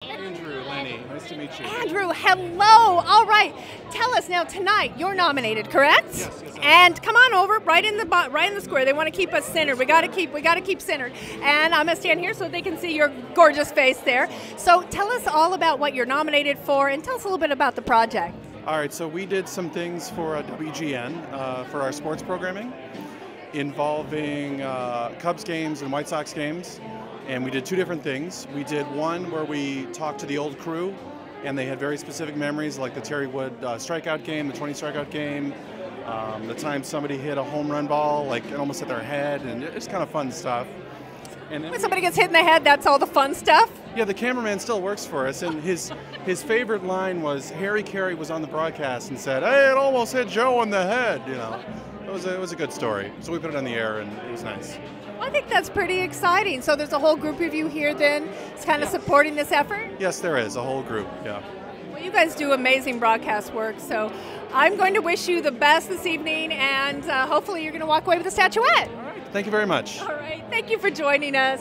Andrew, Lenny, nice to meet you. Andrew, hello. All right, tell us now. Tonight, you're nominated, correct? Yes. And come on over, right in the square. They want to keep us centered. We got to keep centered. And I'm gonna stand here so they can see your gorgeous face there. So tell us all about what you're nominated for, and tell us a little bit about the project. All right, so we did some things for WGN for our sports programming involving Cubs games and White Sox games. And we did two different things. We did one where we talked to the old crew, and they had very specific memories, like the Terry Wood strikeout game, the 20 strikeout game, the time somebody hit a home run ball, like it almost hit their head, and it's kind of fun stuff. And then When somebody gets hit in the head, that's all the fun stuff? yeah, the cameraman still works for us, and his favorite line was Harry Carey was on the broadcast and said, "Hey, it almost hit Joe in the head." You know, it was a good story. So we put it on the air, and it was nice. I think that's pretty exciting. So there's a whole group of you here then, it's kind of supporting this effort? Yes, there is a whole group. Yeah. Well, you guys do amazing broadcast work, so I'm going to wish you the best this evening, and hopefully you're going to walk away with a statuette. All right. Thank you very much. All right, thank you for joining us.